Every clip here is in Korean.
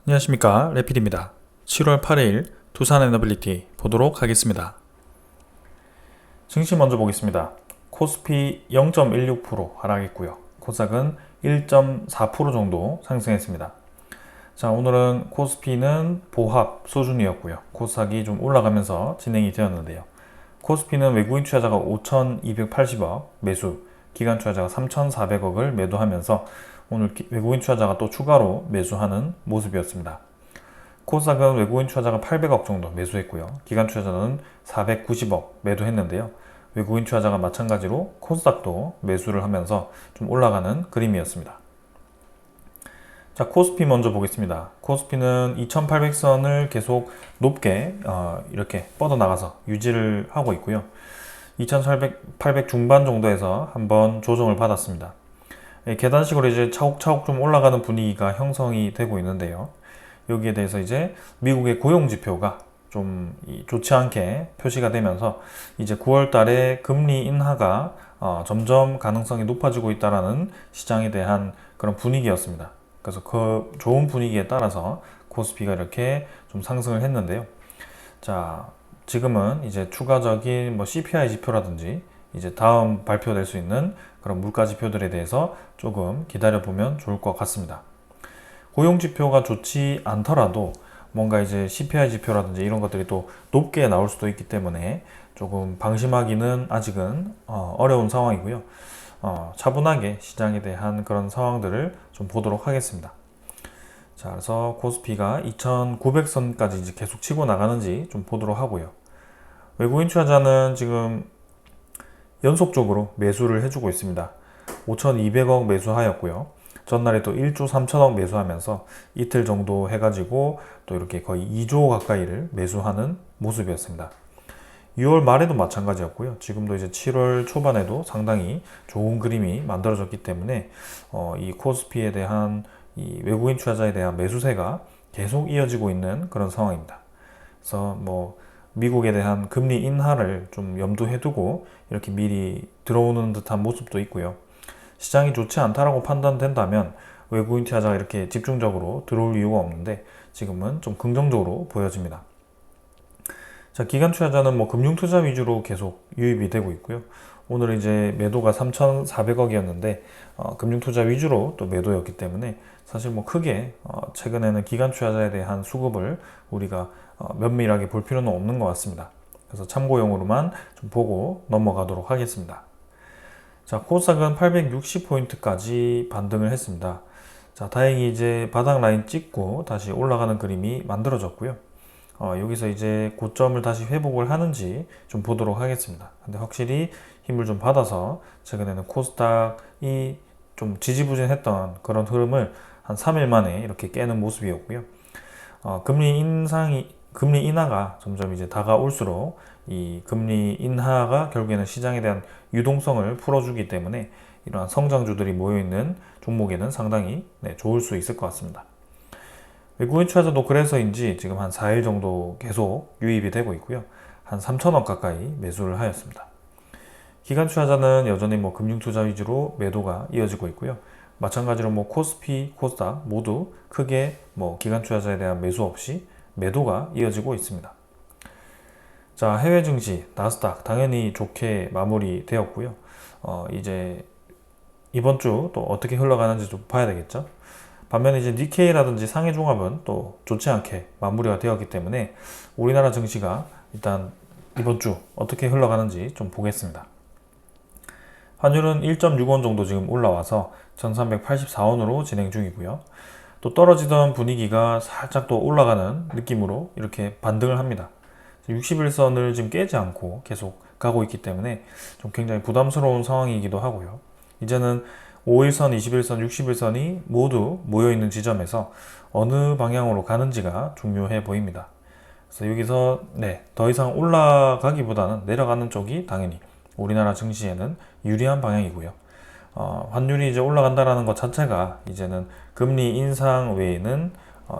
안녕하십니까, 레필입니다. 7월 8일 두산 에너빌리티 보도록 하겠습니다. 증시 먼저 보겠습니다. 코스피 0.16% 하락했고요. 코스닥은 1.4% 정도 상승했습니다. 자, 오늘은 코스피는 보합 수준이었고요. 코스닥이 좀 올라가면서 진행이 되었는데요. 코스피는 외국인 투자자가 5,280억 매수, 기관 투자자가 3,400억을 매도하면서 오늘 외국인 투자자가 또 추가로 매수하는 모습이었습니다. 코스닥은 외국인 투자자가 800억 정도 매수했고요. 기관 투자자는 490억 매도했는데요. 외국인 투자자가 마찬가지로 코스닥도 매수를 하면서 좀 올라가는 그림이었습니다. 자, 코스피 먼저 보겠습니다. 코스피는 2800선을 계속 높게 이렇게 뻗어나가서 유지를 하고 있고요. 2800 중반 정도에서 한번 조정을 받았습니다. 계단식으로 이제 차곡차곡 좀 올라가는 분위기가 형성이 되고 있는데요. 여기에 대해서 이제 미국의 고용지표가 좀 좋지 않게 표시가 되면서 이제 9월 달에 금리 인하가 점점 가능성이 높아지고 있다라는 시장에 대한 그런 분위기였습니다. 그래서 그 좋은 분위기에 따라서 코스피가 이렇게 좀 상승을 했는데요. 자, 지금은 이제 추가적인 뭐 CPI 지표라든지 이제 다음 발표될 수 있는 그런 물가 지표들에 대해서 조금 기다려 보면 좋을 것 같습니다. 고용 지표가 좋지 않더라도 뭔가 이제 CPI 지표라든지 이런 것들이 또 높게 나올 수도 있기 때문에 조금 방심하기는 아직은 어려운 상황이고요. 차분하게 시장에 대한 그런 상황들을 좀 보도록 하겠습니다. 자, 그래서 코스피가 2900선까지 이제 계속 치고 나가는지 좀 보도록 하고요. 외국인 투자자는 지금 연속적으로 매수를 해주고 있습니다. 5,200억 매수하였고요. 전날에 또 1조 3천억 매수하면서 이틀 정도 해가지고 또 이렇게 거의 2조 가까이를 매수하는 모습이었습니다. 6월 말에도 마찬가지였고요. 지금도 이제 7월 초반에도 상당히 좋은 그림이 만들어졌기 때문에 이 코스피에 대한 이 외국인 투자자에 대한 매수세가 계속 이어지고 있는 그런 상황입니다. 그래서 뭐 미국에 대한 금리 인하를 좀 염두에 두고 이렇게 미리 들어오는 듯한 모습도 있고요. 시장이 좋지 않다라고 판단된다면 외국인 투자자가 이렇게 집중적으로 들어올 이유가 없는데 지금은 좀 긍정적으로 보여집니다. 자, 기관 투자자는 뭐 금융 투자 위주로 계속 유입이 되고 있고요. 오늘 이제 매도가 3,400억이었는데 금융 투자 위주로 또 매도였기 때문에 사실 뭐 크게 최근에는 기관 투자자에 대한 수급을 우리가 면밀하게 볼 필요는 없는 것 같습니다. 그래서 참고용으로만 좀 보고 넘어가도록 하겠습니다. 자, 코스닥은 860포인트까지 반등을 했습니다. 자, 다행히 이제 바닥 라인 찍고 다시 올라가는 그림이 만들어졌고요. 여기서 이제 고점을 다시 회복을 하는지 좀 보도록 하겠습니다. 근데 확실히 힘을 좀 받아서 최근에는 코스닥이 좀 지지부진했던 그런 흐름을 한 3일 만에 이렇게 깨는 모습이었고요. 금리 인하가 점점 이제 다가올수록 이 금리 인하가 결국에는 시장에 대한 유동성을 풀어주기 때문에 이러한 성장주들이 모여있는 종목에는 상당히 좋을 수 있을 것 같습니다. 외국인 투자자도 그래서인지 지금 한 4일 정도 계속 유입이 되고 있고요. 한 3천억 가까이 매수를 하였습니다. 기관 투자자는 여전히 뭐 금융 투자 위주로 매도가 이어지고 있고요. 마찬가지로 뭐 코스피, 코스닥 모두 크게 뭐 기관 투자자에 대한 매수 없이 매도가 이어지고 있습니다. 자, 해외 증시 나스닥 당연히 좋게 마무리되었고요. 이제 이번 주 또 어떻게 흘러가는지 좀 봐야 되겠죠. 반면에 이제 니케이라든지 상해 종합은 또 좋지 않게 마무리가 되었기 때문에 우리나라 증시가 일단 이번 주 어떻게 흘러가는지 좀 보겠습니다. 환율은 1.6원 정도 지금 올라와서 1384원으로 진행 중이고요. 또 떨어지던 분위기가 살짝 또 올라가는 느낌으로 이렇게 반등을 합니다. 61선을 지금 깨지 않고 계속 가고 있기 때문에 좀 굉장히 부담스러운 상황이기도 하고요. 이제는 5일선, 21선, 61선이 모두 모여있는 지점에서 어느 방향으로 가는지가 중요해 보입니다. 그래서 여기서 더 이상 올라가기보다는 내려가는 쪽이 당연히 우리나라 증시에는 유리한 방향이고요. 환율이 이제 올라간다라는 것 자체가 이제는 금리 인상 외에는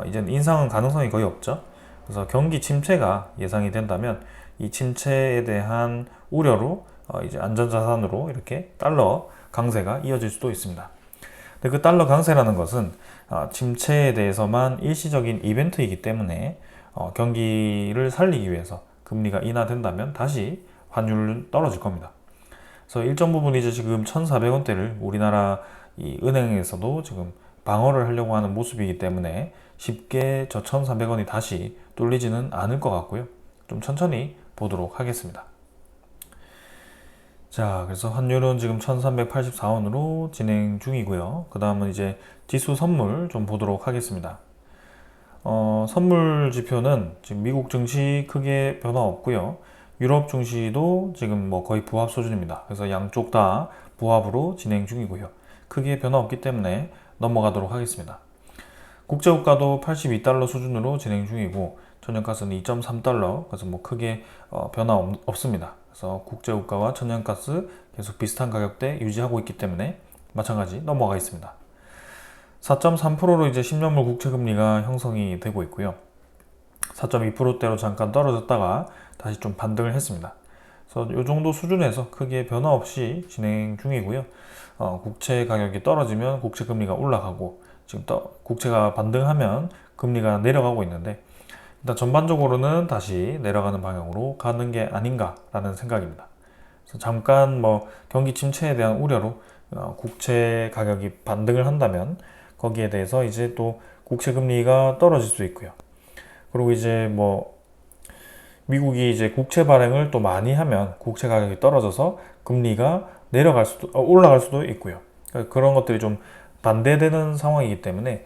이제는 인상은 가능성이 거의 없죠. 그래서 경기 침체가 예상이 된다면 이 침체에 대한 우려로 이제 안전자산으로 이렇게 달러 강세가 이어질 수도 있습니다. 근데 그 달러 강세라는 것은 침체에 대해서만 일시적인 이벤트이기 때문에 경기를 살리기 위해서 금리가 인하된다면 다시 환율은 떨어질 겁니다. 그래서 일정 부분 이제 지금 1,400원대를 우리나라 이 은행에서도 지금 방어를 하려고 하는 모습이기 때문에 쉽게 저 1,400원이 다시 뚫리지는 않을 것 같고요. 좀 천천히 보도록 하겠습니다. 자, 그래서 환율은 지금 1384원으로 진행 중이고요. 그 다음은 이제 지수 선물 좀 보도록 하겠습니다. 선물 지표는 지금 미국 증시 크게 변화 없고요. 유럽 증시도 지금 뭐 거의 부합 수준입니다. 그래서 양쪽 다 부합으로 진행 중이고요. 크게 변화 없기 때문에 넘어가도록 하겠습니다. 국제유가도 82달러 수준으로 진행 중이고 천연가스는 2.3달러, 그래서 뭐 크게 변화 없습니다. 그래서 국제유가와 천연가스 계속 비슷한 가격대 유지하고 있기 때문에 마찬가지 넘어가 있습니다. 4.3%로 이제 10년물 국채금리가 형성이 되고 있고요. 4.2%대로 잠깐 떨어졌다가 다시 좀 반등을 했습니다. 그래서 이 정도 수준에서 크게 변화 없이 진행 중이고요. 국채 가격이 떨어지면 국채 금리가 올라가고 지금 국채가 반등하면 금리가 내려가고 있는데 일단 전반적으로는 다시 내려가는 방향으로 가는 게 아닌가라는 생각입니다. 그래서 잠깐 뭐 경기 침체에 대한 우려로 국채 가격이 반등을 한다면 거기에 대해서 이제 또 국채 금리가 떨어질 수 있고요. 그리고 이제 뭐 미국이 이제 국채 발행을 또 많이 하면 국채 가격이 떨어져서 금리가 올라갈 수도 있고요. 그러니까 그런 것들이 좀 반대되는 상황이기 때문에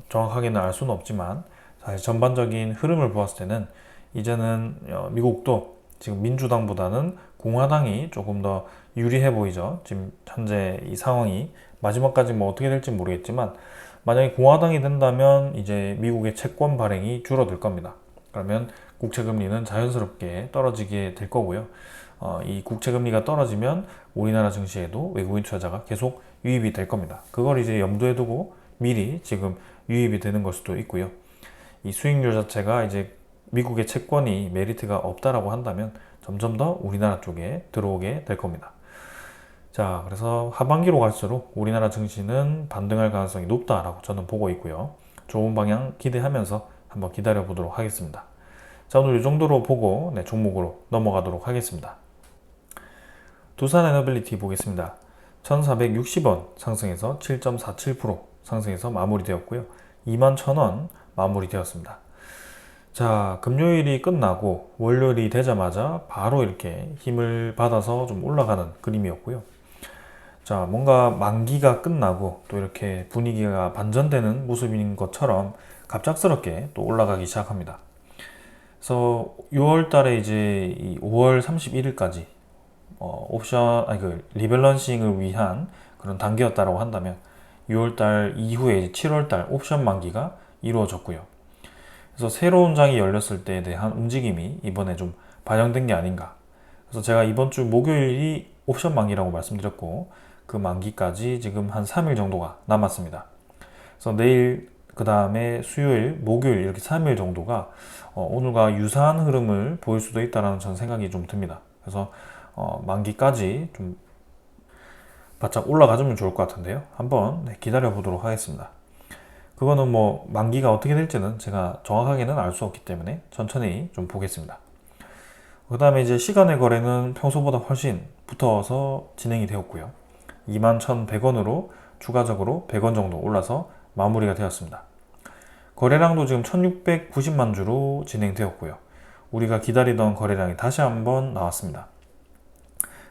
정확하게는 알 수는 없지만 사실 전반적인 흐름을 보았을 때는 이제는 미국도 지금 민주당보다는 공화당이 조금 더 유리해 보이죠. 지금 현재 이 상황이 마지막까지 뭐 어떻게 될지 모르겠지만 만약에 공화당이 된다면 이제 미국의 채권 발행이 줄어들 겁니다. 그러면 국채 금리는 자연스럽게 떨어지게 될 거고요. 이 국채 금리가 떨어지면 우리나라 증시에도 외국인 투자자가 계속 유입이 될 겁니다. 그걸 이제 염두에 두고 미리 지금 유입이 되는 걸 수도 있고요. 이 수익률 자체가 이제 미국의 채권이 메리트가 없다라고 한다면 점점 더 우리나라 쪽에 들어오게 될 겁니다. 자, 그래서 하반기로 갈수록 우리나라 증시는 반등할 가능성이 높다라고 저는 보고 있고요. 좋은 방향 기대하면서 한번 기다려 보도록 하겠습니다. 자, 오늘 이 정도로 보고 종목으로 넘어가도록 하겠습니다. 두산에너빌리티 보겠습니다. 1460원 상승해서 7.47% 상승해서 마무리되었고요. 21,000원 마무리되었습니다. 자, 금요일이 끝나고 월요일이 되자마자 바로 이렇게 힘을 받아서 좀 올라가는 그림이었고요. 자, 뭔가 만기가 끝나고 또 이렇게 분위기가 반전되는 모습인 것처럼 갑작스럽게 또 올라가기 시작합니다. 그래서 6월 달에 이제 5월 31일까지 리밸런싱을 위한 그런 단계였다라고 한다면 6월 달 이후에 7월 달 옵션 만기가 이루어졌고요. 그래서 새로운 장이 열렸을 때에 대한 움직임이 이번에 좀 반영된 게 아닌가. 그래서 제가 이번 주 목요일이 옵션 만기라고 말씀드렸고 그 만기까지 지금 한 3일 정도가 남았습니다. 그래서 내일 그 다음에 수요일, 목요일 이렇게 3일 정도가 오늘과 유사한 흐름을 보일 수도 있다는 전 생각이 좀 듭니다. 그래서 만기까지 좀 바짝 올라가주면 좋을 것 같은데요. 한번 기다려 보도록 하겠습니다. 그거는 뭐 만기가 어떻게 될지는 제가 정확하게는 알 수 없기 때문에 천천히 좀 보겠습니다. 그 다음에 이제 시간의 거래는 평소보다 훨씬 붙어서 진행이 되었고요. 21,100원으로 추가적으로 100원 정도 올라서 마무리가 되었습니다. 거래량도 지금 1690만 주로 진행되었고요. 우리가 기다리던 거래량이 다시 한번 나왔습니다.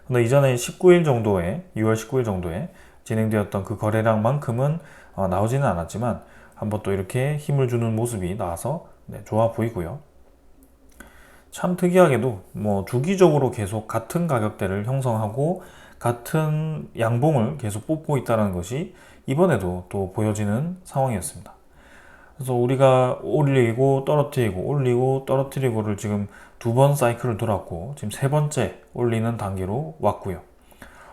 근데 이전에 19일 정도에 6월 19일 정도에 진행되었던 그 거래량만큼은 나오지는 않았지만 한번 또 이렇게 힘을 주는 모습이 나와서 좋아 보이고요. 참 특이하게도 뭐 주기적으로 계속 같은 가격대를 형성하고 같은 양봉을 계속 뽑고 있다는 것이 이번에도 또 보여지는 상황이었습니다. 그래서 우리가 올리고 떨어뜨리고 올리고 떨어뜨리고를 지금 두 번 사이클을 돌았고 지금 세 번째 올리는 단계로 왔고요.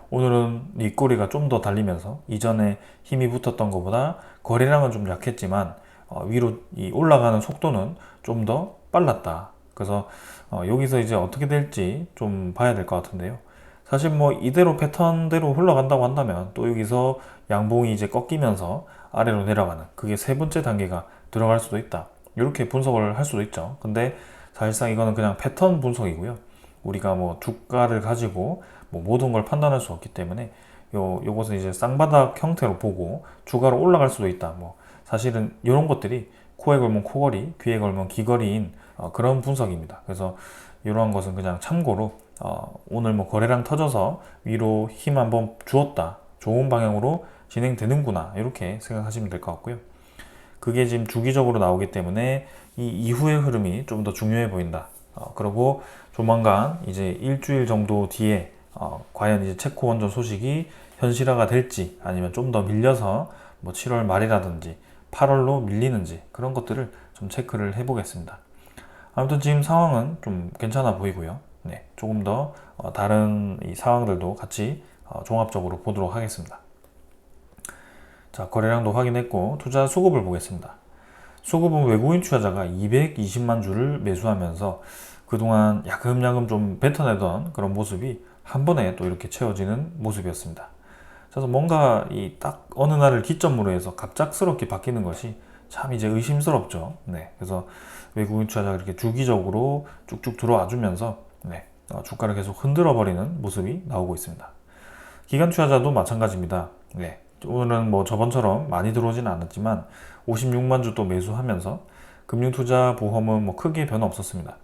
오늘은 윗꼬리가 좀 더 달리면서 이전에 힘이 붙었던 것보다 거래량은 좀 약했지만 위로 올라가는 속도는 좀 더 빨랐다. 그래서 여기서 이제 어떻게 될지 좀 봐야 될 것 같은데요. 사실 뭐 이대로 패턴대로 흘러간다고 한다면 또 여기서 양봉이 이제 꺾이면서 아래로 내려가는 그게 세 번째 단계가 들어갈 수도 있다. 이렇게 분석을 할 수도 있죠. 근데 사실상 이거는 그냥 패턴 분석이고요. 우리가 뭐 주가를 가지고 뭐 모든 걸 판단할 수 없기 때문에 요것은 이제 쌍바닥 형태로 보고 주가로 올라갈 수도 있다. 뭐 사실은 이런 것들이 코에 걸면 코걸이, 귀에 걸면 귀걸이인 그런 분석입니다. 그래서 이러한 것은 그냥 참고로 오늘 뭐 거래량 터져서 위로 힘 한번 주었다. 좋은 방향으로 진행되는구나. 이렇게 생각하시면 될 것 같고요. 그게 지금 주기적으로 나오기 때문에 이 이후의 흐름이 좀 더 중요해 보인다. 그리고 조만간 이제 일주일 정도 뒤에 과연 이제 체코 원전 소식이 현실화가 될지 아니면 좀 더 밀려서 뭐 7월 말이라든지 8월로 밀리는지 그런 것들을 좀 체크를 해보겠습니다. 아무튼 지금 상황은 좀 괜찮아 보이고요. 네, 조금 더 다른 이 상황들도 같이 종합적으로 보도록 하겠습니다. 자, 거래량도 확인했고 투자 수급을 보겠습니다. 수급은 외국인 투자자가 220만 주를 매수하면서 그동안 야금야금 좀 뱉어내던 그런 모습이 한 번에 또 이렇게 채워지는 모습이었습니다. 그래서 뭔가 이 딱 어느 날을 기점으로 해서 갑작스럽게 바뀌는 것이 참 이제 의심스럽죠. 네, 그래서 외국인 투자자가 이렇게 주기적으로 쭉쭉 들어와 주면서 주가를 계속 흔들어 버리는 모습이 나오고 있습니다. 기관 투자자도 마찬가지입니다. 네, 오늘은 뭐 저번처럼 많이 들어오지는 않았지만 56만 주 또 매수하면서 금융투자보험은 뭐 크게 변화 없었습니다.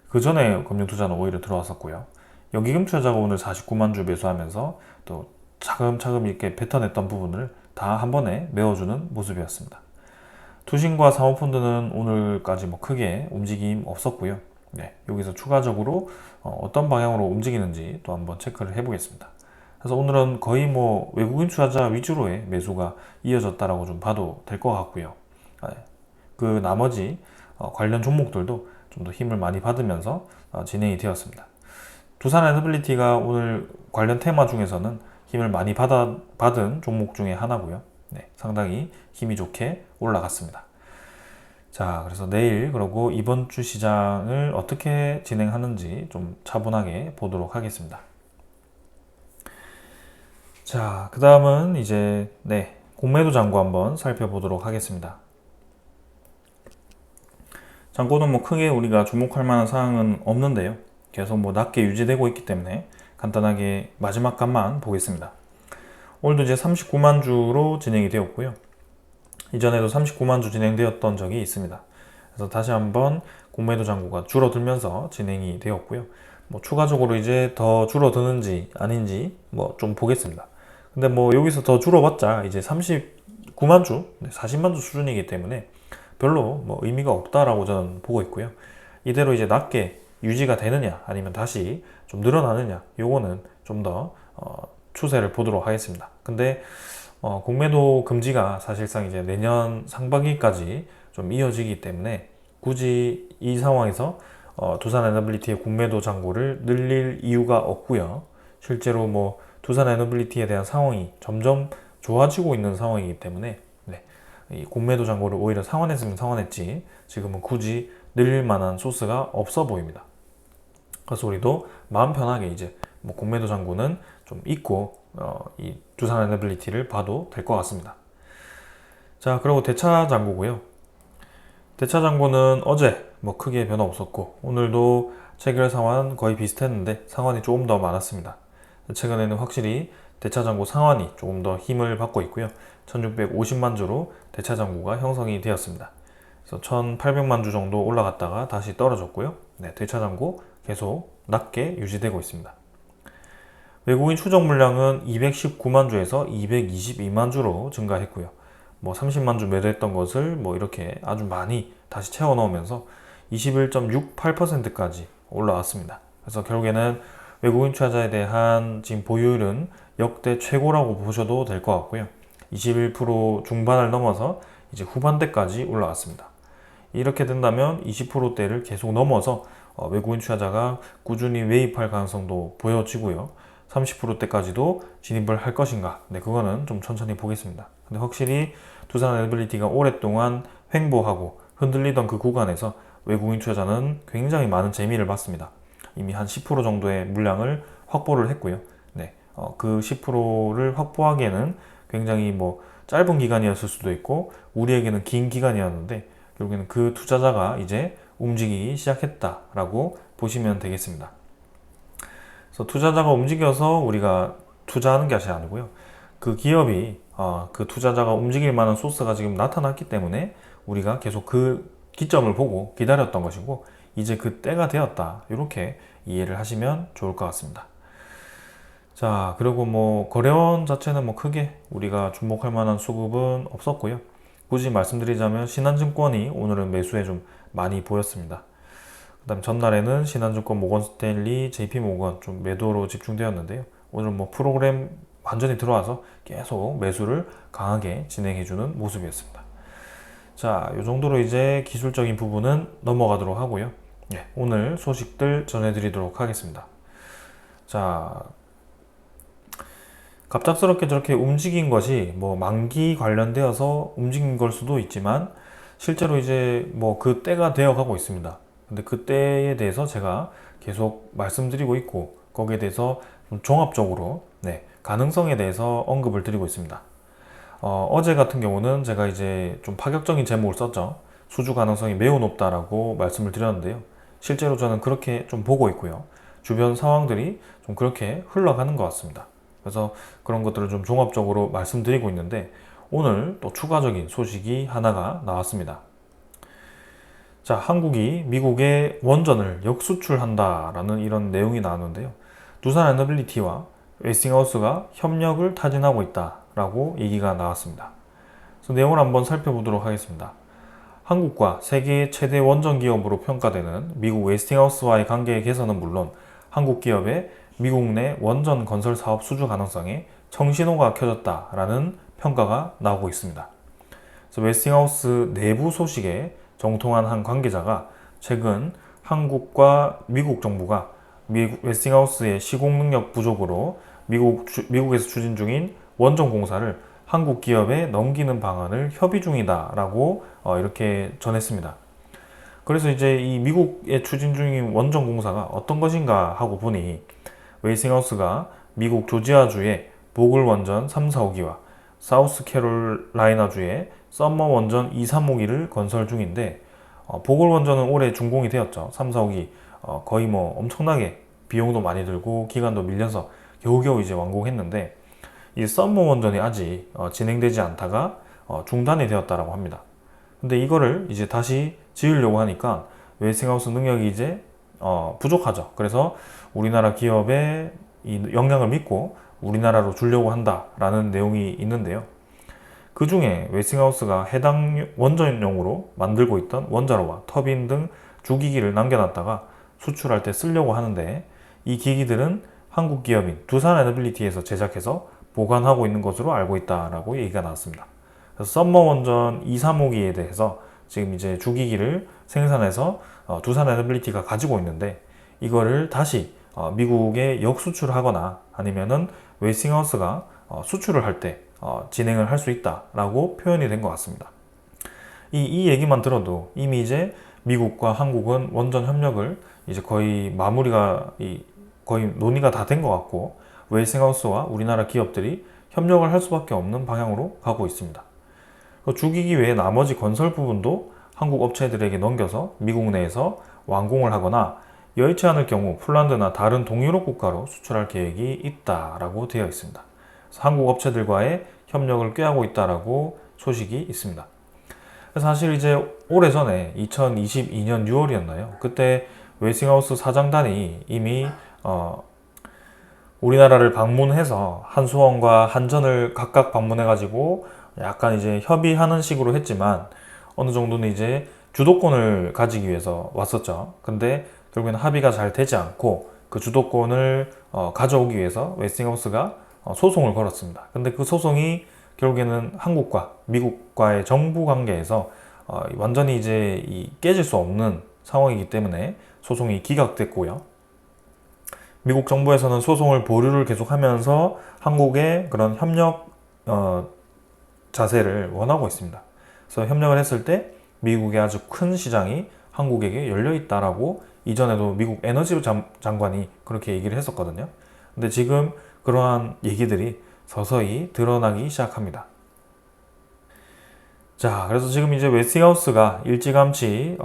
그 전에 금융투자는 오히려 들어왔었고요. 연기금 투자자가 오늘 49만 주 매수하면서 또 차근차근 이렇게 뱉어냈던 부분을 다 한 번에 메워주는 모습이었습니다. 투신과 사모펀드는 오늘까지 뭐 크게 움직임 없었고요. 네, 여기서 추가적으로 어떤 방향으로 움직이는지 또 한번 체크를 해보겠습니다. 그래서 오늘은 거의 뭐 외국인 투자자 위주로의 매수가 이어졌다라고 좀 봐도 될 것 같고요. 그 나머지 관련 종목들도 좀 더 힘을 많이 받으면서 진행이 되었습니다. 두산 에너빌리티가 오늘 관련 테마 중에서는 힘을 많이 받은 종목 중에 하나고요. 네, 상당히 힘이 좋게 올라갔습니다. 자, 그래서 내일 그리고 이번 주 시장을 어떻게 진행하는지 좀 차분하게 보도록 하겠습니다. 자, 그 다음은 이제 공매도 잔고 한번 살펴보도록 하겠습니다. 잔고는 뭐 크게 우리가 주목할 만한 사항은 없는데요. 계속 뭐 낮게 유지되고 있기 때문에 간단하게 마지막 값만 보겠습니다. 오늘도 이제 39만 주로 진행이 되었고요. 이전에도 39만 주 진행되었던 적이 있습니다. 그래서 다시 한번 공매도 잔고가 줄어들면서 진행이 되었고요. 뭐 추가적으로 이제 더 줄어드는지 아닌지 뭐 좀 보겠습니다. 근데 뭐 여기서 더 줄어봤자 이제 39만 주, 40만 주 수준이기 때문에 별로 뭐 의미가 없다라고 저는 보고 있고요. 이대로 이제 낮게 유지가 되느냐 아니면 다시 좀 늘어나느냐 요거는 좀 더 추세를 보도록 하겠습니다. 근데 공매도 금지가 사실상 이제 내년 상반기까지 좀 이어지기 때문에 굳이 이 상황에서 두산 에너빌리티의 공매도 잔고를 늘릴 이유가 없고요. 실제로 뭐 두산 에너빌리티에 대한 상황이 점점 좋아지고 있는 상황이기 때문에 이 공매도 잔고를 오히려 상환했으면 상환했지 지금은 굳이 늘릴 만한 소스가 없어 보입니다. 그래서 우리도 마음 편하게 이제 뭐 공매도 잔고는 좀 잊고 이 두산 에너빌리티를 봐도 될 것 같습니다. 자, 그리고 대차 잔고고요. 대차 잔고는 어제 뭐 크게 변화 없었고 오늘도 체결 상환 거의 비슷했는데 상환이 조금 더 많았습니다. 최근에는 확실히 대차 잔고 상환이 조금 더 힘을 받고 있고요. 1650만 주로 대차 잔고가 형성이 되었습니다. 그래서 1800만 주 정도 올라갔다가 다시 떨어졌고요. 대차 잔고 계속 낮게 유지되고 있습니다. 외국인 추적 물량은 219만 주에서 222만 주로 증가했고요. 뭐 30만 주 매도했던 것을 뭐 이렇게 아주 많이 다시 채워 넣으면서 21.68%까지 올라왔습니다. 그래서 결국에는 외국인 투자자에 대한 지금 보유율은 역대 최고라고 보셔도 될 것 같고요. 21% 중반을 넘어서 이제 후반대까지 올라왔습니다. 이렇게 된다면 20%대를 계속 넘어서 외국인 투자자가 꾸준히 매입할 가능성도 보여지고요. 30%대까지도 진입을 할 것인가? 그거는 좀 천천히 보겠습니다. 근데 확실히 두산 에너빌리티가 오랫동안 횡보하고 흔들리던 그 구간에서 외국인 투자자는 굉장히 많은 재미를 봤습니다. 이미 한 10% 정도의 물량을 확보를 했고요. 그 10%를 확보하기에는 굉장히 뭐 짧은 기간이었을 수도 있고 우리에게는 긴 기간이었는데 결국에는 그 투자자가 이제 움직이기 시작했다라고 보시면 되겠습니다. 그래서 투자자가 움직여서 우리가 투자하는 것이 아니고요. 그 기업이 그 투자자가 움직일 만한 소스가 지금 나타났기 때문에 우리가 계속 그 기점을 보고 기다렸던 것이고 이제 그 때가 되었다. 이렇게 이해를 하시면 좋을 것 같습니다. 자, 그리고 뭐 거래원 자체는 뭐 크게 우리가 주목할 만한 수급은 없었고요. 굳이 말씀드리자면 신한증권이 오늘은 매수에 좀 많이 보였습니다. 그 다음 전날에는 신한증권, 모건스탠리, JP모건 좀 매도로 집중되었는데요. 오늘 뭐 프로그램 완전히 들어와서 계속 매수를 강하게 진행해주는 모습이었습니다. 자, 이 정도로 이제 기술적인 부분은 넘어가도록 하고요. 오늘 소식들 전해드리도록 하겠습니다. 자, 갑작스럽게 저렇게 움직인 것이 뭐 만기 관련되어서 움직인 걸 수도 있지만 실제로 이제 뭐 그 때가 되어 가고 있습니다. 근데 그 때에 대해서 제가 계속 말씀드리고 있고 거기에 대해서 좀 종합적으로 가능성에 대해서 언급을 드리고 있습니다. 어제 같은 경우는 제가 이제 좀 파격적인 제목을 썼죠. 수주 가능성이 매우 높다라고 말씀을 드렸는데요. 실제로 저는 그렇게 좀 보고 있고요. 주변 상황들이 좀 그렇게 흘러가는 것 같습니다. 그래서 그런 것들을 좀 종합적으로 말씀드리고 있는데 오늘 또 추가적인 소식이 하나가 나왔습니다. 자, 한국이 미국에 원전을 역수출한다라는 이런 내용이 나왔는데요. 두산에너빌리티와 웨스팅하우스가 협력을 타진하고 있다라고 얘기가 나왔습니다. 그래서 내용을 한번 살펴보도록 하겠습니다. 한국과 세계의 최대 원전 기업으로 평가되는 미국 웨스팅하우스와의 관계 개선은 물론 한국 기업의 미국 내 원전 건설 사업 수주 가능성에 청신호가 켜졌다라는 평가가 나오고 있습니다. 그래서 웨스팅하우스 내부 소식에 정통한 한 관계자가 최근 한국과 미국 정부가 웨스팅하우스의 시공 능력 부족으로 미국에서 추진 중인 원전 공사를 한국 기업에 넘기는 방안을 협의 중이다라고 이렇게 전했습니다. 그래서 이제 이 미국에 추진 중인 원전 공사가 어떤 것인가 하고 보니 웨스팅하우스가 미국 조지아주의 보글 원전 3, 4호기와 사우스캐롤라이나주의 썸머 원전 2, 3호기를 건설 중인데 보글 원전은 올해 준공이 되었죠. 3, 4호기 거의 뭐 엄청나게 비용도 많이 들고 기간도 밀려서 겨우겨우 이제 완공했는데 이 썸머 원전이 아직 진행되지 않다가 중단이 되었다라고 합니다. 근데 이거를 이제 다시 지으려고 하니까 웨스팅하우스 능력이 이제 부족하죠. 그래서 우리나라 기업의 이 역량을 믿고 우리나라로 주려고 한다라는 내용이 있는데요. 그 중에 웨스팅하우스가 해당 원전용으로 만들고 있던 원자로와 터빈 등 주기기를 남겨놨다가 수출할 때 쓰려고 하는데 이 기기들은 한국 기업인 두산에너빌리티에서 제작해서 보관하고 있는 것으로 알고 있다라고 얘기가 나왔습니다. 그래서 썸머 원전 2, 3호기에 대해서 지금 이제 주기기를 생산해서 두산에너빌리티가 가지고 있는데 이거를 다시 미국에 역수출하거나 아니면은 웨스팅하우스가 수출을 할 때 진행을 할 수 있다라고 표현이 된 것 같습니다. 이 얘기만 들어도 이미 이제 미국과 한국은 원전 협력을 이제 거의 마무리가 거의 논의가 다 된 것 같고 웨스팅하우스와 우리나라 기업들이 협력을 할 수밖에 없는 방향으로 가고 있습니다. 주기기 외에 나머지 건설 부분도 한국 업체들에게 넘겨서 미국 내에서 완공을 하거나 여의치 않을 경우 폴란드나 다른 동유럽 국가로 수출할 계획이 있다라고 되어 있습니다. 그래서 한국 업체들과의 협력을 꾀하고 있다라고 소식이 있습니다. 그래서 사실 이제 오래전에 2022년 6월이었나요? 그때 웨스팅하우스 사장단이 이미 우리나라를 방문해서 한수원과 한전을 각각 방문해가지고 약간 이제 협의하는 식으로 했지만 어느 정도는 이제 주도권을 가지기 위해서 왔었죠. 근데 결국에는 합의가 잘 되지 않고 그 주도권을 가져오기 위해서 웨스팅하우스가 소송을 걸었습니다. 근데 그 소송이 결국에는 한국과 미국과의 정부 관계에서 완전히 이제 깨질 수 없는 상황이기 때문에 소송이 기각됐고요. 미국 정부에서는 소송을 보류를 계속하면서 한국의 그런 협력 자세를 원하고 있습니다. 그래서 협력을 했을 때 미국의 아주 큰 시장이 한국에게 열려 있다라고 이전에도 미국 에너지 장관이 그렇게 얘기를 했었거든요. 근데 지금 그러한 얘기들이 서서히 드러나기 시작합니다. 자, 그래서 지금 이제 웨스팅하우스가 일찌감치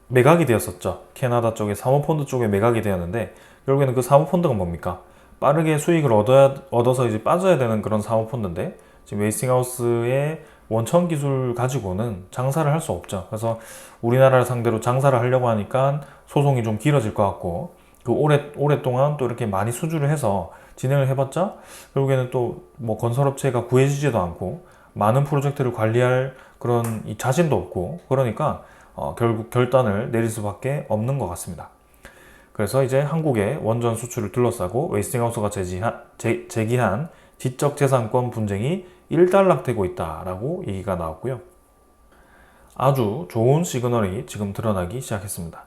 매각이 되었었죠. 캐나다 쪽에 사모펀드 쪽에 매각이 되었는데 결국에는 그 사모펀드가 뭡니까? 빠르게 수익을 얻어서 이제 빠져야 되는 그런 사모펀드인데 지금 웨스팅하우스의 원천 기술 가지고는 장사를 할 수 없죠. 그래서 우리나라를 상대로 장사를 하려고 하니까 소송이 좀 길어질 것 같고 그 오랫동안 또 이렇게 많이 수주를 해서 진행을 해봤자 결국에는 또 뭐 건설업체가 구해지지도 않고 많은 프로젝트를 관리할 그런 이 자신도 없고 그러니까 결국 결단을 내릴 수밖에 없는 것 같습니다. 그래서 이제 한국의 원전 수출을 둘러싸고 웨스팅하우스가 제기한 지적재산권 분쟁이 일단락되고 있다라고 얘기가 나왔고요. 아주 좋은 시그널이 지금 드러나기 시작했습니다.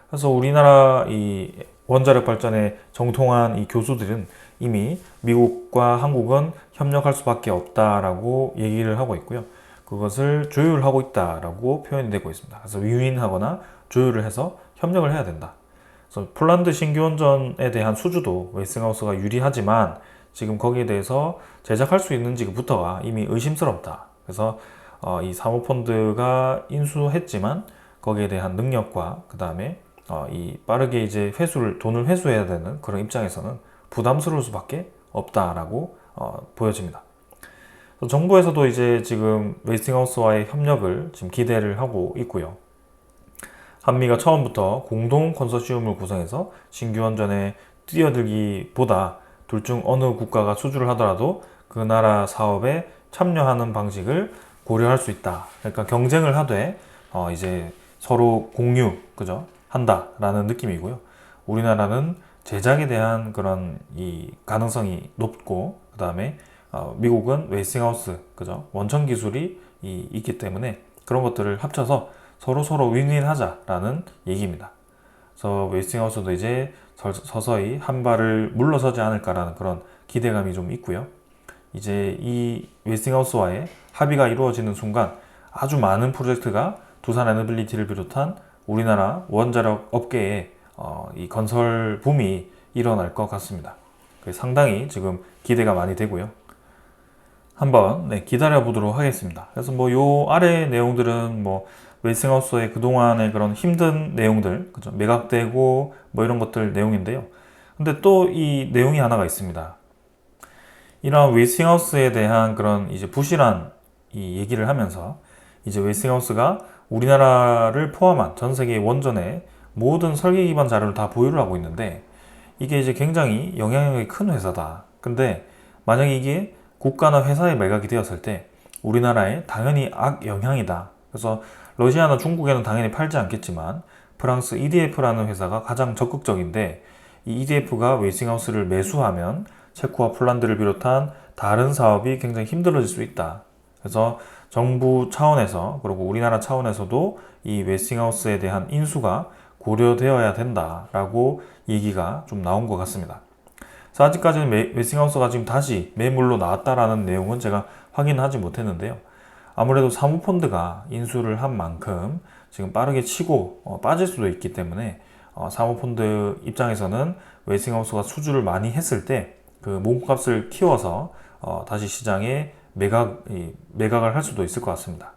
그래서 우리나라 이 원자력 발전에 정통한 이 교수들은 이미 미국과 한국은 협력할 수밖에 없다라고 얘기를 하고 있고요. 그것을 조율하고 있다라고 표현이 되고 있습니다. 그래서 위윈하거나 조율을 해서 협력을 해야 된다. 그래서 폴란드 신규 원전에 대한 수주도 웨스팅하우스가 유리하지만 지금 거기에 대해서 제작할 수 있는지부터가 이미 의심스럽다. 그래서 이 사모펀드가 인수했지만 거기에 대한 능력과 그 다음에 이 빠르게 이제 돈을 회수해야 되는 그런 입장에서는 부담스러울 수밖에 없다라고 보여집니다. 정부에서도 이제 지금 웨스팅하우스와의 협력을 지금 기대를 하고 있고요. 한미가 처음부터 공동 컨소시엄을 구성해서 신규 원전에 뛰어들기보다 둘 중 어느 국가가 수주를 하더라도 그 나라 사업에 참여하는 방식을 고려할 수 있다. 그러니까 경쟁을 하되 이제 서로 그죠? 한다라는 느낌이고요. 우리나라는 제작에 대한 그런 이 가능성이 높고 그 다음에 미국은 웨스팅하우스 그죠? 원천 기술이 있기 때문에 그런 것들을 합쳐서 서로 윈윈하자라는 얘기입니다. 그래서 웨스팅하우스도 이제 서서히 한 발을 물러서지 않을까라는 그런 기대감이 좀 있고요. 이제 이 웨스팅하우스와의 합의가 이루어지는 순간 아주 많은 프로젝트가 두산 에너빌리티를 비롯한 우리나라 원자력 업계에 이 건설 붐이 일어날 것 같습니다. 상당히 지금 기대가 많이 되고요. 한번 기다려 보도록 하겠습니다. 그래서 뭐 요 아래 내용들은 뭐 웨스팅하우스의 그동안의 그런 힘든 내용들, 그죠? 매각되고 뭐 이런 것들 내용인데요. 근데 또 이 내용이 하나가 있습니다. 이런 웨스팅하우스에 대한 그런 이제 부실한 이 얘기를 하면서 이제 웨스팅하우스가 우리나라를 포함한 전 세계 원전의 모든 설계 기반 자료를 다 보유를 하고 있는데 이게 이제 굉장히 영향력이 큰 회사다. 근데 만약에 이게 국가나 회사에 매각이 되었을 때 우리나라에 당연히 악영향이다. 그래서 러시아나 중국에는 당연히 팔지 않겠지만 프랑스 EDF라는 회사가 가장 적극적인데 이 EDF가 웨스팅하우스를 매수하면 체코와 폴란드를 비롯한 다른 사업이 굉장히 힘들어질 수 있다. 그래서 정부 차원에서 그리고 우리나라 차원에서도 이 웨스팅하우스에 대한 인수가 고려되어야 된다라고 얘기가 좀 나온 것 같습니다. 그래서 아직까지는 웨스팅하우스가 지금 다시 매물로 나왔다라는 내용은 제가 확인하지 못했는데요. 아무래도 사모펀드가 인수를 한 만큼 지금 빠르게 치고 빠질 수도 있기 때문에 사모펀드 입장에서는 웨스팅하우스가 수주를 많이 했을 때 그 몸값을 키워서 다시 시장에 매각을 할 수도 있을 것 같습니다.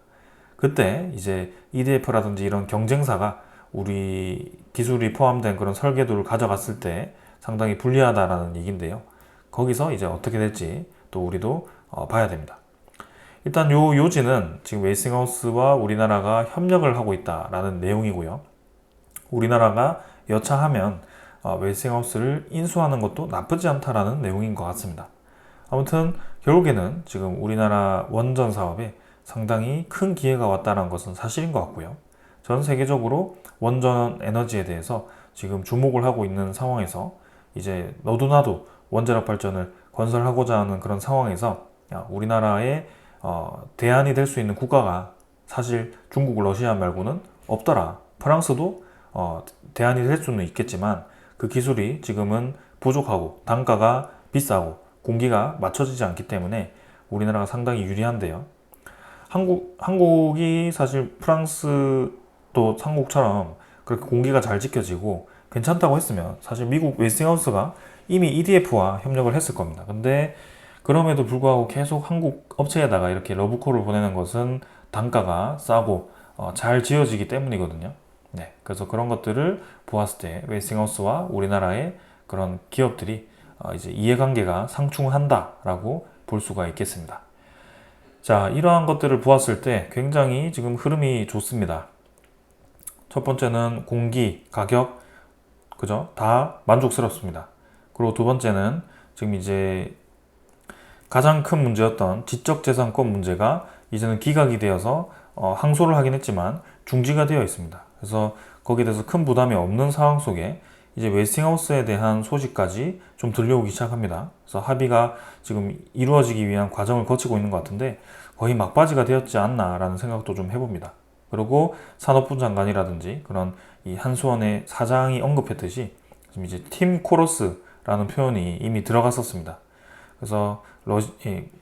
그때 이제 EDF라든지 이런 경쟁사가 우리 기술이 포함된 그런 설계도를 가져갔을 때 상당히 불리하다라는 얘기인데요. 거기서 이제 어떻게 될지 또 우리도 봐야 됩니다. 일단 요 요지는 지금 웨스팅하우스와 우리나라가 협력을 하고 있다라는 내용이고요. 우리나라가 여차하면 웨스팅하우스를 인수하는 것도 나쁘지 않다라는 내용인 것 같습니다. 아무튼 결국에는 지금 우리나라 원전 사업에 상당히 큰 기회가 왔다는 것은 사실인 것 같고요. 전 세계적으로 원전 에너지에 대해서 지금 주목을 하고 있는 상황에서 이제 너도 나도 원자력 발전을 건설하고자 하는 그런 상황에서 우리나라의 대안이 될 수 있는 국가가 사실 중국, 러시아 말고는 없더라. 프랑스도 대안이 될 수는 있겠지만 그 기술이 지금은 부족하고 단가가 비싸고 공기가 맞춰지지 않기 때문에 우리나라가 상당히 유리한데요. 한국이 사실 프랑스도 한국처럼 그렇게 공기가 잘 지켜지고 괜찮다고 했으면 사실 미국 웨스팅하우스가 이미 EDF와 협력을 했을 겁니다. 근데 그럼에도 불구하고 계속 한국 업체에다가 이렇게 러브콜을 보내는 것은 단가가 싸고 잘 지어지기 때문이거든요. 네, 그래서 그런 것들을 보았을 때 웨스팅하우스와 우리나라의 그런 기업들이 이제 이해관계가 상충한다라고 볼 수가 있겠습니다. 자, 이러한 것들을 보았을 때 굉장히 지금 흐름이 좋습니다. 첫 번째는 공기, 가격, 그죠? 다 만족스럽습니다. 그리고 두 번째는 지금 이제 가장 큰 문제였던 지적재산권 문제가 이제는 기각이 되어서 항소를 하긴 했지만 중지가 되어 있습니다. 그래서 거기에 대해서 큰 부담이 없는 상황 속에 이제 웨스팅하우스에 대한 소식까지 좀 들려오기 시작합니다. 그래서 합의가 지금 이루어지기 위한 과정을 거치고 있는 것 같은데 거의 막바지가 되었지 않나라는 생각도 좀 해봅니다. 그리고 산업부 장관이라든지 그런 이 한수원의 사장이 언급했듯이 지금 이제 팀 코러스라는 표현이 이미 들어갔었습니다. 그래서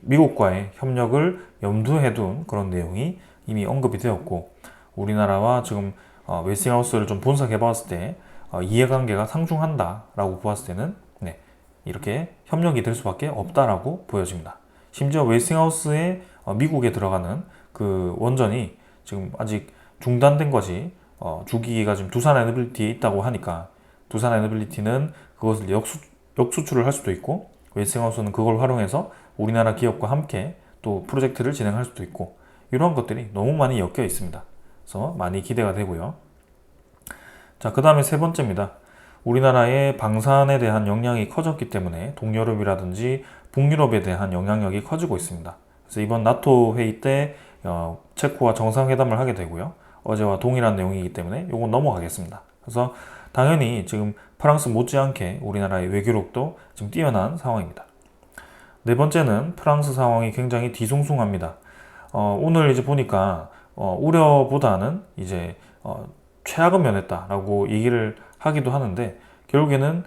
미국과의 협력을 염두에 둔 그런 내용이 이미 언급이 되었고 우리나라와 지금 웨스팅하우스를 좀 분석해 봤을 때 이해관계가 상충한다라고 보았을 때는 네, 이렇게 협력이 될 수밖에 없다라고 보여집니다. 심지어 웨스팅하우스의 미국에 들어가는 그 원전이 지금 아직 중단된 것이 주기가 지금 두산 에너빌리티에 있다고 하니까 두산 에너빌리티는 그것을 역수출을 할 수도 있고 웨스팅하우스는 그걸 활용해서 우리나라 기업과 함께 또 프로젝트를 진행할 수도 있고 이런 것들이 너무 많이 엮여 있습니다. 그래서 많이 기대가 되고요. 자, 그 다음에 세 번째입니다. 우리나라의 방산에 대한 영향이 커졌기 때문에 동유럽이라든지 북유럽에 대한 영향력이 커지고 있습니다. 그래서 이번 나토 회의 때 체코와 정상회담을 하게 되고요. 어제와 동일한 내용이기 때문에 이건 넘어가겠습니다. 그래서 당연히 지금 프랑스 못지않게 우리나라의 외교력도 지금 뛰어난 상황입니다. 네 번째는 프랑스 상황이 굉장히 뒤숭숭합니다. 오늘 이제 보니까 우려보다는 이제 최악은 면했다라고 얘기를 하기도 하는데 결국에는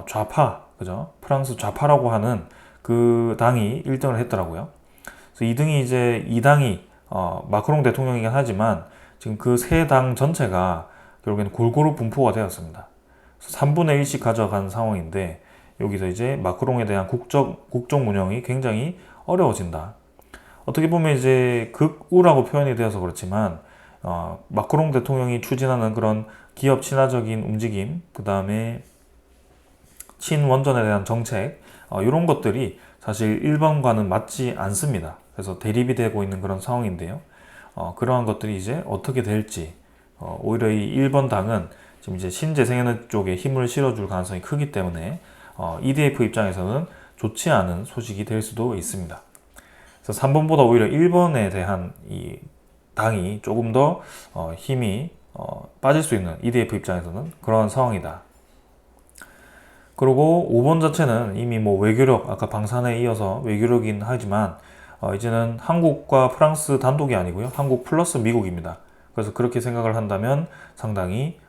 좌파, 그죠? 프랑스 좌파라고 하는 그 당이 1등을 했더라고요. 그래서 2등이 이제 2당이 마크롱 대통령이긴 하지만 지금 그 세 당 전체가 결국에는 골고루 분포가 되었습니다. 3분의 1씩 가져간 상황인데 여기서 이제 마크롱에 대한 국정 운영이 굉장히 어려워진다. 어떻게 보면 이제 극우라고 표현이 되어서 그렇지만 마크롱 대통령이 추진하는 그런 기업 친화적인 움직임, 그 다음에 친원전에 대한 정책 이런 것들이 사실 1번과는 맞지 않습니다. 그래서 대립이 되고 있는 그런 상황인데요. 그러한 것들이 이제 어떻게 될지 오히려 이 1번 당은 지금 이제 신재생에너지 쪽에 힘을 실어줄 가능성이 크기 때문에 EDF 입장에서는 좋지 않은 소식이 될 수도 있습니다. 그래서 3번보다 오히려 1번에 대한 이 당이 조금 더 힘이 빠질 수 있는 EDF 입장에서는 그런 상황이다. 그리고 5번 자체는 이미 뭐 외교력, 아까 방산에 이어서 외교력이긴 하지만 이제는 한국과 프랑스 단독이 아니고요. 한국 플러스 미국입니다. 그래서 그렇게 생각을 한다면 상당히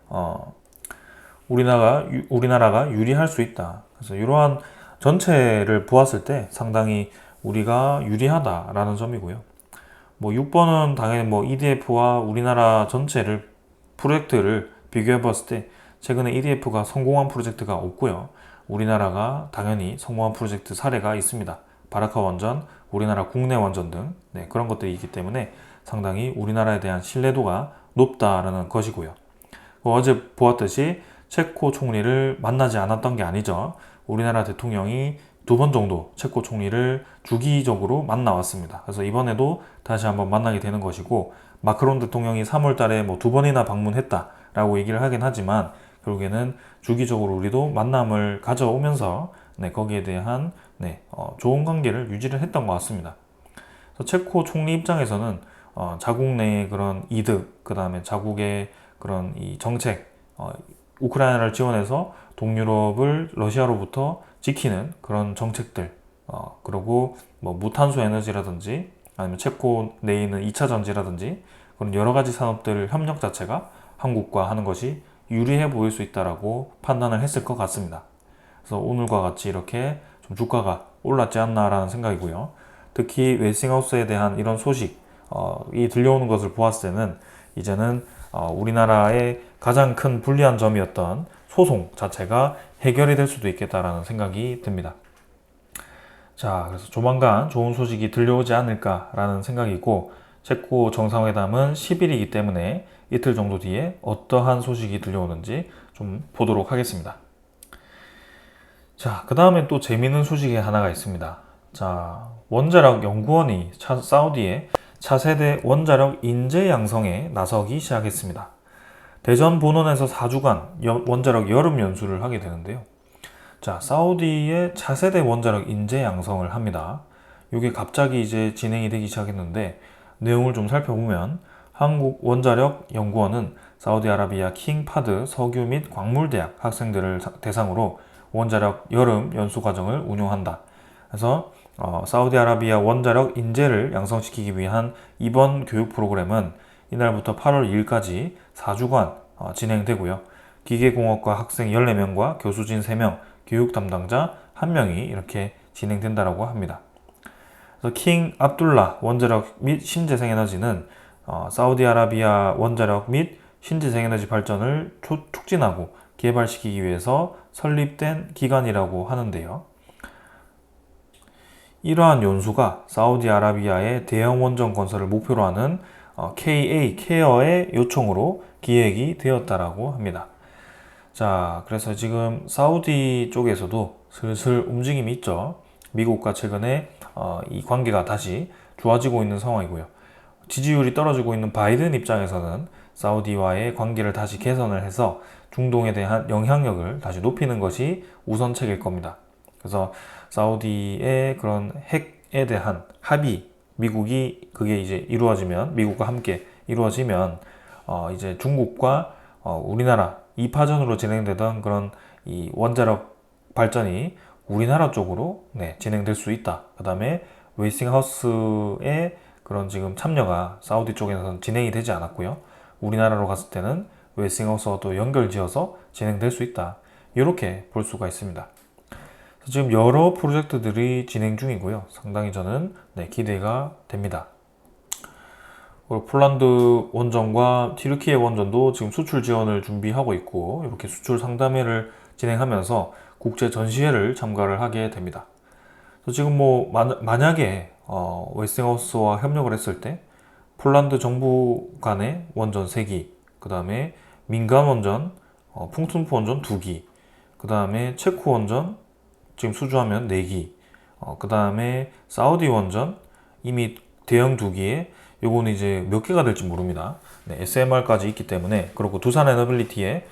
우리나라가 유리할 수 있다. 그래서 이러한 전체를 보았을 때 상당히 우리가 유리하다라는 점이고요. 뭐 6번은 당연히 뭐 EDF와 우리나라 전체를 프로젝트를 비교해 봤을 때 최근에 EDF가 성공한 프로젝트가 없고요. 우리나라가 당연히 성공한 프로젝트 사례가 있습니다. 바라카 원전, 우리나라 국내 원전 등 그런 것들이 있기 때문에 상당히 우리나라에 대한 신뢰도가 높다라는 것이고요. 어제 보았듯이 체코 총리를 만나지 않았던 게 아니죠. 우리나라 대통령이 2번 정도 체코 총리를 주기적으로 만나왔습니다. 그래서 이번에도 다시 한번 만나게 되는 것이고 마크론 대통령이 3월 달에 뭐 2번이나 방문했다라고 얘기를 하긴 하지만 결국에는 주기적으로 우리도 만남을 가져오면서 거기에 대한 좋은 관계를 유지를 했던 것 같습니다. 그래서 체코 총리 입장에서는 자국 내의 그런 이득, 그 다음에 자국의 그런 이 정책, 우크라이나를 지원해서 동유럽을 러시아로부터 지키는 그런 정책들, 그리고 뭐 무탄소 에너지라든지 아니면 체코 내에 있는 2차 전지라든지 그런 여러 가지 산업들 협력 자체가 한국과 하는 것이 유리해 보일 수 있다라고 판단을 했을 것 같습니다. 그래서 오늘과 같이 이렇게 좀 주가가 올랐지 않나라는 생각이고요. 특히 웨스팅하우스에 대한 이런 소식이 들려오는 것을 보았을 때는 이제는 우리나라의 가장 큰 불리한 점이었던 소송 자체가 해결이 될 수도 있겠다라는 생각이 듭니다. 자, 그래서 조만간 좋은 소식이 들려오지 않을까라는 생각이고, 체코 정상회담은 10일이기 때문에 이틀 정도 뒤에 어떠한 소식이 들려오는지 좀 보도록 하겠습니다. 자, 그 다음에 또 재미있는 소식이 하나가 있습니다. 자, 원자력 연구원이 사우디의 차세대 원자력 인재 양성에 나서기 시작했습니다. 대전 본원에서 4주간 원자력 여름 연수를 하게 되는데요. 자, 사우디의 차세대 원자력 인재 양성을 합니다. 이게 갑자기 이제 진행이 되기 시작했는데, 내용을 좀 살펴보면 한국 원자력 연구원은 사우디아라비아 킹파드 석유 및 광물대학 학생들을 대상으로 원자력 여름 연수 과정을 운영한다. 그래서 사우디아라비아 원자력 인재를 양성시키기 위한 이번 교육 프로그램은 이날부터 8월 2일까지 4주간 진행되고요. 기계공학과 학생 14명과 교수진 3명, 교육 담당자 1명이 이렇게 진행된다고 합니다. 그래서 킹 압둘라 원자력 및 신재생에너지는 사우디아라비아 원자력 및 신재생에너지 발전을 촉진하고 개발시키기 위해서 설립된 기관이라고 하는데요. 이러한 연수가 사우디아라비아의 대형 원전 건설을 목표로 하는 KA 케어의 요청으로 기획이 되었다라고 합니다. 자, 그래서 지금 사우디 쪽에서도 슬슬 움직임이 있죠. 미국과 최근에 이 관계가 다시 좋아지고 있는 상황이고요. 지지율이 떨어지고 있는 바이든 입장에서는 사우디와의 관계를 다시 개선을 해서 중동에 대한 영향력을 다시 높이는 것이 우선책일 겁니다. 그래서 사우디의 그런 핵에 대한 합의, 미국이 그게 이제 이루어지면, 미국과 함께 이루어지면 이제 중국과 우리나라 2파전으로 진행되던 그런 이 원자력 발전이 우리나라 쪽으로 진행될 수 있다. 그 다음에 웨이스팅하우스의 그런 지금 참여가 사우디 쪽에서는 진행이 되지 않았고요. 우리나라로 갔을 때는 웨이스팅하우스와 또 연결지어서 진행될 수 있다. 이렇게 볼 수가 있습니다. 지금 여러 프로젝트들이 진행 중이고요. 상당히 저는 기대가 됩니다. 그리고 폴란드 원전과 튀르키예 원전도 지금 수출 지원을 준비하고 있고, 이렇게 수출 상담회를 진행하면서 국제 전시회를 참가를 하게 됩니다. 지금 뭐 만약에 웨스팅하우스와 협력을 했을 때 폴란드 정부 간의 원전 3기, 그 다음에 민간 원전, 풍춘프 원전 2기, 그 다음에 체코 원전 지금 수주하면 4기, 그 다음에 사우디 원전 이미 대형 2기에 요거는 이제 몇 개가 될지 모릅니다. SMR까지 있기 때문에. 그리고 두산 에너빌리티의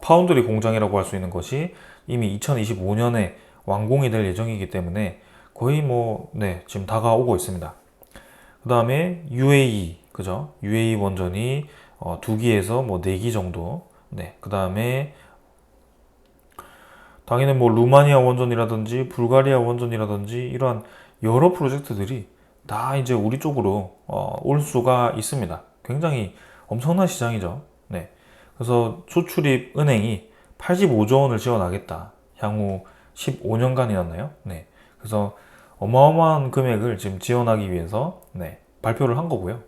파운드리 공장이라고 할 수 있는 것이 이미 2025년에 완공이 될 예정이기 때문에 거의 지금 다가오고 있습니다. 그 다음에 UAE, 그죠? UAE 원전이 2기에서 4기 정도. 그 다음에 당연히 루마니아 원전이라든지 불가리아 원전이라든지 이러한 여러 프로젝트들이 다 이제 우리 쪽으로 올 수가 있습니다. 굉장히 엄청난 시장이죠. 그래서 수출입 은행이 85조 원을 지원하겠다. 향후 15년간이었나요? 그래서 어마어마한 금액을 지금 지원하기 위해서 발표를 한 거고요.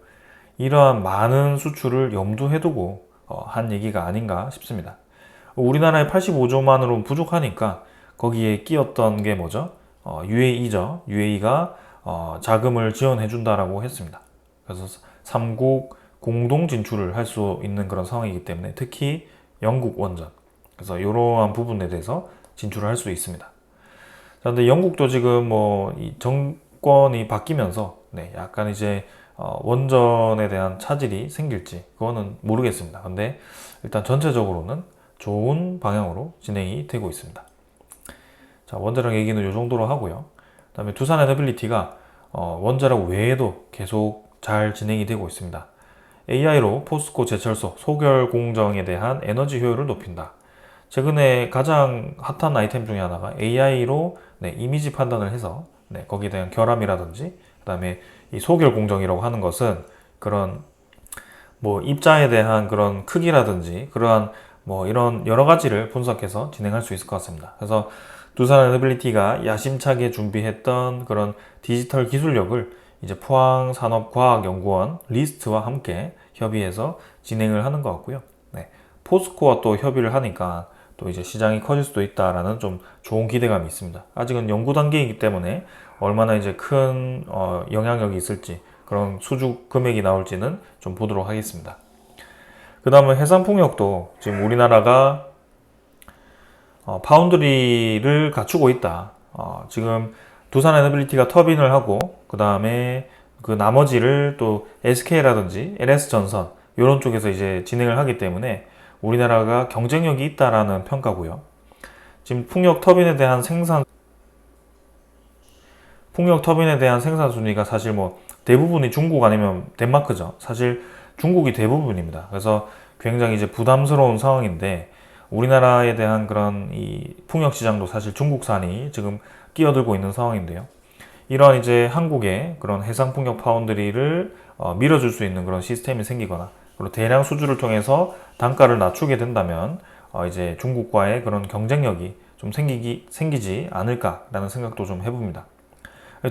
이러한 많은 수출을 염두에 두고 한 얘기가 아닌가 싶습니다. 우리나라의 85조만으로는 부족하니까 거기에 끼었던 게 뭐죠? UAE죠. UAE가 자금을 지원해 준다라고 했습니다. 그래서 3국 공동 진출을 할 수 있는 그런 상황이기 때문에, 특히 영국 원전, 그래서 이러한 부분에 대해서 진출을 할 수 있습니다. 자, 근데 영국도 지금 이 정권이 바뀌면서 약간 이제 원전에 대한 차질이 생길지 그거는 모르겠습니다. 근데 일단 전체적으로는 좋은 방향으로 진행이 되고 있습니다. 자, 원자력 얘기는 이 정도로 하고요. 그 다음에 두산 에너빌리티가 원자력 외에도 계속 잘 진행이 되고 있습니다. AI로 포스코 제철소 소결 공정에 대한 에너지 효율을 높인다. 최근에 가장 핫한 아이템 중에 하나가 AI로 이미지 판단을 해서 거기에 대한 결함이라든지, 그 다음에 이 소결 공정이라고 하는 것은 그런 입자에 대한 그런 크기라든지 그러한 이런 여러 가지를 분석해서 진행할 수 있을 것 같습니다. 그래서 두산 에너빌리티가 야심차게 준비했던 그런 디지털 기술력을 이제 포항산업과학연구원 리스트와 함께 협의해서 진행을 하는 것 같고요. 포스코와 또 협의를 하니까 또 이제 시장이 커질 수도 있다라는 좀 좋은 기대감이 있습니다. 아직은 연구 단계이기 때문에 얼마나 이제 큰 영향력이 있을지 그런 수주 금액이 나올지는 좀 보도록 하겠습니다. 그 다음에 해상풍력도 지금 우리나라가 파운드리를 갖추고 있다. 지금 두산 에너빌리티가 터빈을 하고 그 다음에 그 나머지를 또 SK라든지 LS전선 이런 쪽에서 이제 진행을 하기 때문에 우리나라가 경쟁력이 있다라는 평가고요. 지금 풍력 터빈에 대한 생산 순위가 사실 뭐 대부분이 중국 아니면 덴마크죠. 사실 중국이 대부분입니다. 그래서 굉장히 이제 부담스러운 상황인데 우리나라에 대한 그런 이 풍력 시장도 사실 중국산이 지금 끼어들고 있는 상황인데요. 이런 이제 한국의 그런 해상 풍력 파운드리를 밀어줄 수 있는 그런 시스템이 생기거나 그리고 대량 수주를 통해서 단가를 낮추게 된다면 이제 중국과의 그런 경쟁력이 좀 생기지 않을까라는 생각도 좀 해봅니다.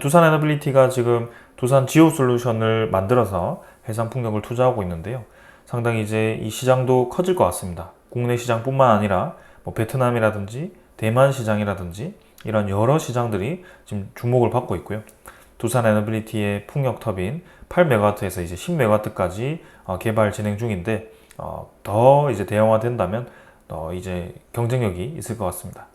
두산 에너빌리티가 지금 두산 지오 솔루션을 만들어서 해상 풍력을 투자하고 있는데요. 상당히 이제 이 시장도 커질 것 같습니다. 국내 시장뿐만 아니라 뭐 베트남이라든지 대만 시장이라든지 이런 여러 시장들이 지금 주목을 받고 있고요. 두산 에너빌리티의 풍력 터빈 8MW에서 이제 10MW까지 개발 진행 중인데 더 이제 대형화된다면 이제 경쟁력이 있을 것 같습니다.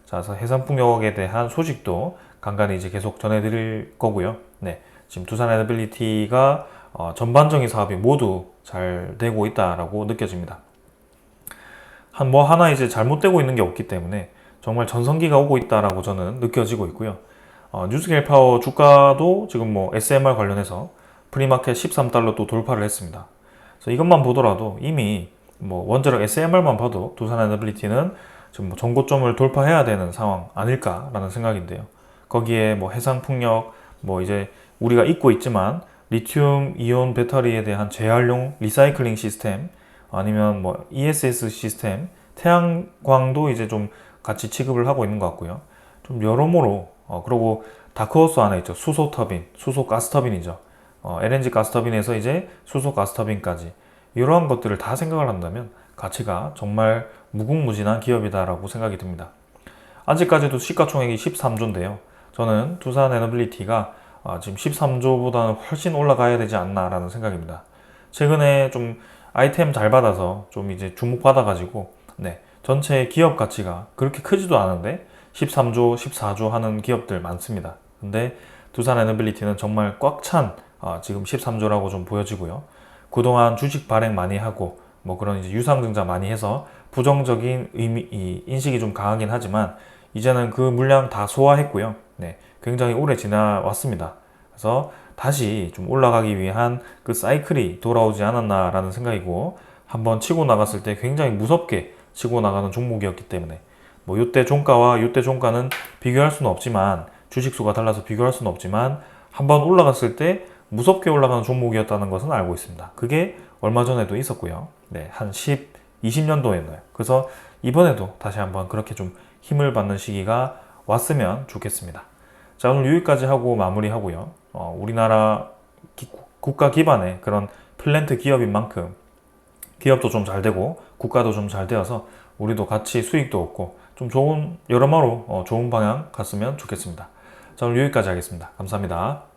자, 그래서 해상 풍력에 대한 소식도 간간히 이제 계속 전해드릴 거고요. 네, 지금 두산 에너빌리티가 전반적인 사업이 모두 잘 되고 있다라고 느껴집니다. 하나 이제 잘못되고 있는 게 없기 때문에 정말 전성기가 오고 있다라고 저는 느껴지고 있고요. 뉴스케일 파워 주가도 지금 뭐 SMR 관련해서 프리마켓 13달러 또 돌파를 했습니다. 그래서 이것만 보더라도 이미 뭐 원자력 SMR만 봐도 두산 에너빌리티는 지금 뭐 전고점을 돌파해야 되는 상황 아닐까라는 생각인데요. 거기에 뭐 해상 풍력, 뭐 이제 우리가 잊고 있지만 리튬 이온 배터리에 대한 재활용 리사이클링 시스템, 아니면 뭐 ESS 시스템, 태양광도 이제 좀 같이 취급을 하고 있는 것 같고요. 좀 여러모로 그리고 다크호스 안에 있죠. 수소 터빈, 수소 가스 터빈이죠. LNG 가스 터빈에서 이제 수소 가스 터빈까지 이러한 것들을 다 생각을 한다면 가치가 정말 무궁무진한 기업이다라고 생각이 듭니다. 아직까지도 시가총액이 13조인데요. 저는 두산 에너빌리티가 지금 13조보다는 훨씬 올라가야 되지 않나라는 생각입니다. 최근에 좀 아이템 잘 받아서 좀 이제 주목받아가지고 네, 전체 기업 가치가 그렇게 크지도 않은데 13조, 14조 하는 기업들 많습니다. 근데 두산 에너빌리티는 정말 꽉 찬 지금 13조라고 좀 보여지고요. 그동안 주식 발행 많이 하고 뭐 그런 이제 유상증자 많이 해서 부정적인 인식이 좀 강하긴 하지만 이제는 그 물량 다 소화했고요. 네, 굉장히 오래 지나왔습니다. 그래서 다시 좀 올라가기 위한 그 사이클이 돌아오지 않았나라는 생각이고 한번 치고 나갔을 때 굉장히 무섭게 치고 나가는 종목이었기 때문에 뭐 이때 종가와 이때 종가는 비교할 수는 없지만 주식수가 달라서 비교할 수는 없지만 한번 올라갔을 때 무섭게 올라가는 종목이었다는 것은 알고 있습니다. 그게 얼마 전에도 있었고요. 네, 한 20년도에는. 그래서 이번에도 다시 한번 그렇게 좀 힘을 받는 시기가 왔으면 좋겠습니다. 자, 오늘 여기까지 하고 마무리하고요. 우리나라 국가 기반의 그런 플랜트 기업인 만큼 기업도 좀 잘 되고 국가도 좀 잘 되어서 우리도 같이 수익도 얻고 좀 좋은 여러모로 좋은 방향 갔으면 좋겠습니다. 자, 오늘 여기까지 하겠습니다. 감사합니다.